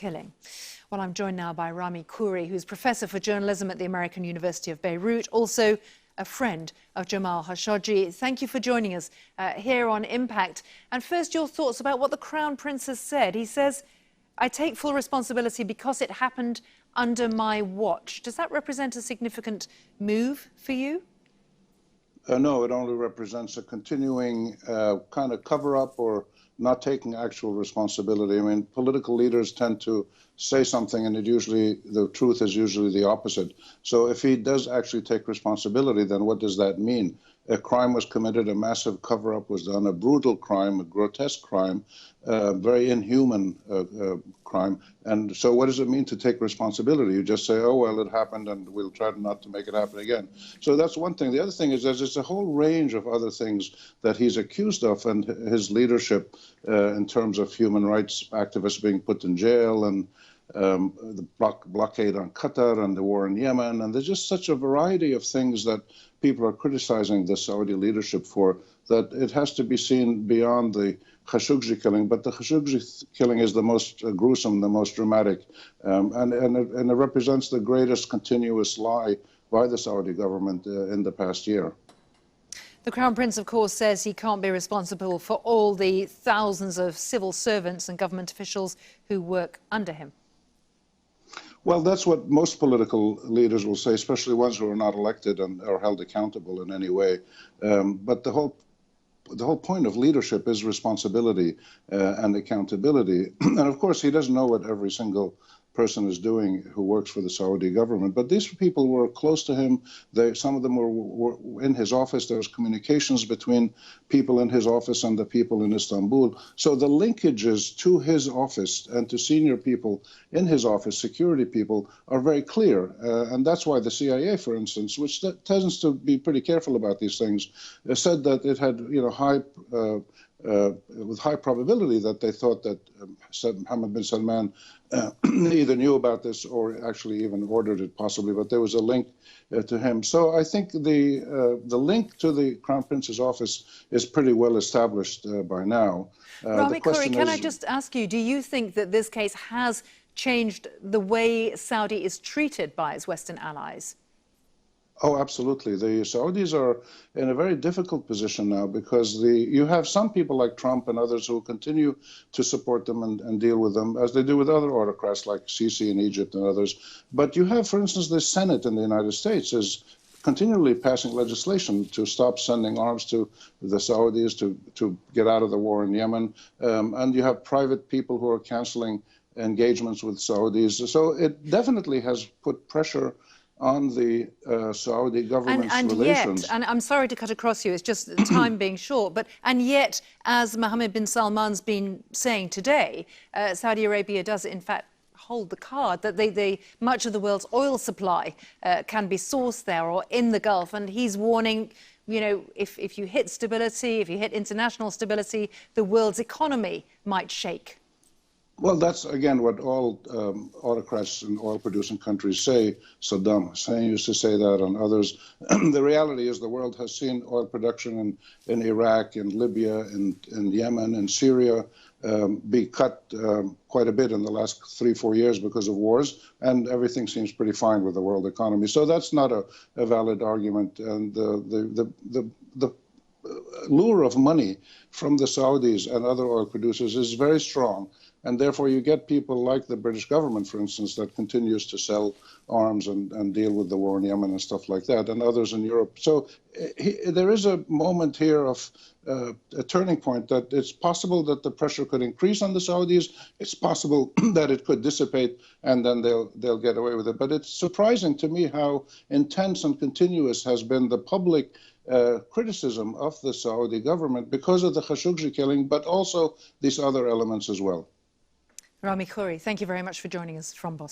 killing. Well, I'm joined now by Rami Khouri, who's Professor for Journalism at the American University of Beirut, also a friend of Jamal Khashoggi. Thank you for joining us here on Impact. And first, your thoughts about what the Crown Prince has said. He says, "I take full responsibility because it happened under my watch." Does that represent a significant move for you? No, it only represents a continuing kind of cover-up or not taking actual responsibility. I mean, political leaders tend to say something and the truth is usually the opposite. So if he does actually take responsibility, then what does that mean? A crime was committed, a massive cover-up was done, a brutal crime, a grotesque crime, very inhuman crime. And so what does it mean to take responsibility? You just say, oh, well, it happened and we'll try not to make it happen again. So that's one thing. The other thing is there's a whole range of other things that he's accused of, and his leadership in terms of human rights activists being put in jail, and the blockade on Qatar and the war in Yemen. And there's just such a variety of things that people are criticizing the Saudi leadership for, that it has to be seen beyond the Khashoggi killing. But the Khashoggi killing is the most gruesome, the most dramatic, and it represents the greatest continuous lie by the Saudi government in the past year. The Crown Prince, of course, says he can't be responsible for all the thousands of civil servants and government officials who work under him. Well, that's what most political leaders will say, especially ones who are not elected and are held accountable in any way. But the whole point of leadership is responsibility and accountability. And of course, he doesn't know what every single person is doing who works for the Saudi government. But these people were close to him. Some of them were in his office. There was communications between people in his office and the people in Istanbul. So the linkages to his office and to senior people in his office, security people, are very clear. And that's why the CIA, for instance, which tends to be pretty careful about these things, said that it had, with high probability that they thought that Mohammed bin Salman either knew about this or actually even ordered it, possibly, but there was a link to him. So I think the link to the Crown Prince's office is pretty well established by now. Rami Khouri, can I just ask you, do you think that this case has changed the way Saudi is treated by its Western allies? Oh, absolutely. The Saudis are in a very difficult position now because you have some people like Trump and others who continue to support them and deal with them, as they do with other autocrats like Sisi in Egypt and others. But you have, for instance, the Senate in the United States is continually passing legislation to stop sending arms to the Saudis, to get out of the war in Yemen. And you have private people who are canceling engagements with Saudis. So it definitely has put pressure on the Saudi government's relations. Yet, and I'm sorry to cut across you, it's just time being short, and yet, as Mohammed bin Salman's been saying today, Saudi Arabia does in fact hold the card that much of the world's oil supply can be sourced there or in the Gulf, and he's warning, if you hit stability, if you hit international stability, the world's economy might shake. Well, that's, again, what all autocrats in oil-producing countries say. Saddam Hussein used to say that, and others. The reality is the world has seen oil production in Iraq, in Libya, in Yemen, in Syria be cut quite a bit in the last 3-4 years because of wars, and everything seems pretty fine with the world economy. So that's not a valid argument. And the lure of money from the Saudis and other oil producers is very strong. And therefore, you get people like the British government, for instance, that continues to sell arms and deal with the war in Yemen and stuff like that, and others in Europe. So there is a moment here of a turning point, that it's possible that the pressure could increase on the Saudis. It's possible that it could dissipate and then they'll get away with it. But it's surprising to me how intense and continuous has been the public criticism of the Saudi government because of the Khashoggi killing, but also these other elements as well. Rami Khouri, thank you very much for joining us from Boston.